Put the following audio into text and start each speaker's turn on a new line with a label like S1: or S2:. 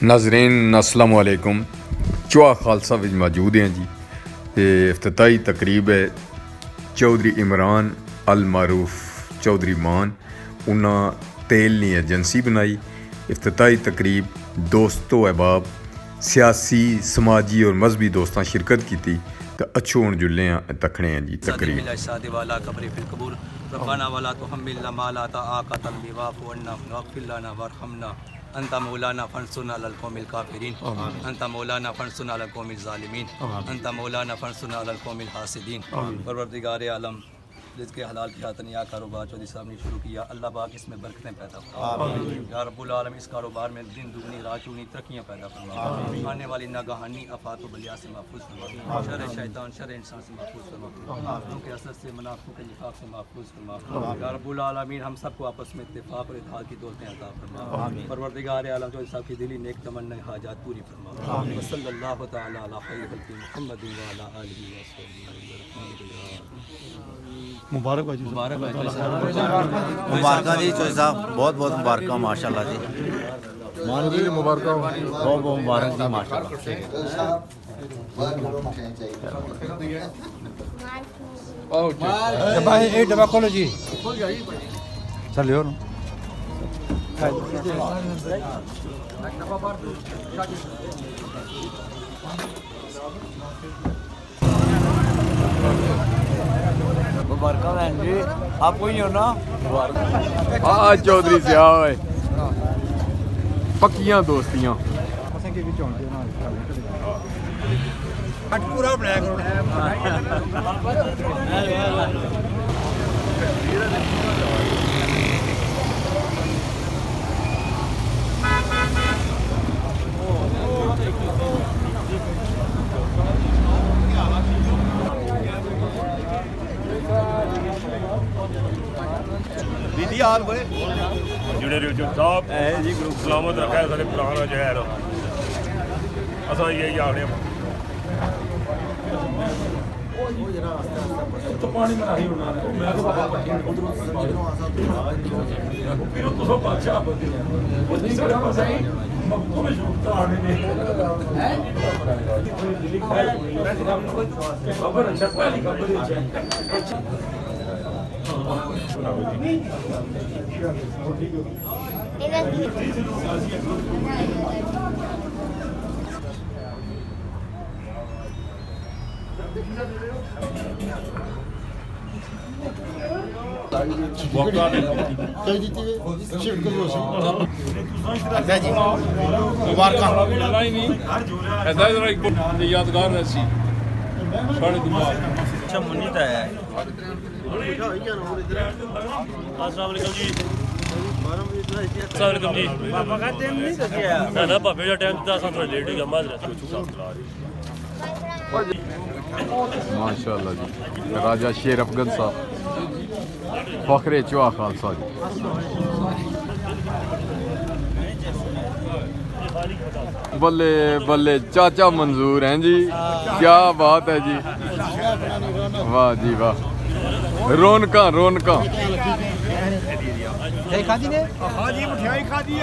S1: नाजरीन अस्सलाम वालेकुम। चुआ खालसा विच मौजूद हैं जी। ते इफ्तिताही तकरीब है चौधरी इमरान अल मारूफ चौधरी मान उन्हें तेल नी एजेंसी बनाई। इफ्तिताही तकरीब दोस्तों अहबाब सियासी समाजी और मजहबी दोस्तां शिरकत की थी। तो अच्छो हूँ जुल्ले तकने हैं जी तकरीब।
S2: अंता मौलाना फंसुना अल कौमिल काफिरीन, अंता मौलाना फंसुना अल कौमिल ज़ालिमीन, अंता मौलाना फंसुना अल कौमिल हासिदीन। परवरदिगार आलम जिसके हलाल की खातिर या कारोबार चौधरी साहब ने शुरू किया, अल्लाह पाक इसमें बरकतें पैदा फरमा। या रब्बुल आलम इस कारोबार में दिन दुगनी रात चौगुनी तरक्कियाँ पैदा फरमा। आने वाली नागहानी आफात व बलिया से महफूज फरमा। शर शैतान शर इंसान से महफूज फरमा। के असर से मुनाफिकों के निफाक से महफूज फरमा। या रब्बुल आलमीन हम सबको आपस में इत्तेफाक और इत्तेहाद की दौलतें अता फरमा। परवरदिगार आलम चौधरी साहब की दिली नेक तमन्ना हाजात पूरी फरमा। सल्लल्लाहु तआला अला खैर खल्क़ि मुहम्मद व अला आलिहि व सल्लम।
S3: मुबारक जी
S4: मुबारक जी चौधरी साहब, बहुत बहुत मुबारक माशाल्लाह जी।
S3: मान जी मुबारक
S4: बहुत बहुत मुबारक जी माशाल्लाह।
S3: भाई एक डब्बा खोलो जी। चलियो ना
S4: मुबारक बहन जी, आपको ही हो ना
S1: हाँ चौधरी साहब पक्कियां दोस्तियां
S3: पूरा बनाया करो।
S5: दीदी हाल होए जुड़े रहो जो साहब जी गुरु सलामत रखा सारे पुराना जहर असा यही आखने तो पानी में नहीं होना मैं तो बाबा तो सब अच्छा वो दूसरे को सही मक्को में जुड़ता आने ने हैं खबर अच्छा पहली खबर अच्छा यादगार रहसी साढ़े दिमाग
S4: अच्छा मुन्नी तो है।
S1: माशाल्लाह जी। राजा शेर अफगन साहब फखरे चुआ खालसा जी। बल्ले बल्ले चाचा मंजूर हैं जी, क्या बात है जी। वाह जी वाह, रौनका रौनका।
S3: खादी ने
S5: हाँ जी मिठाई खादी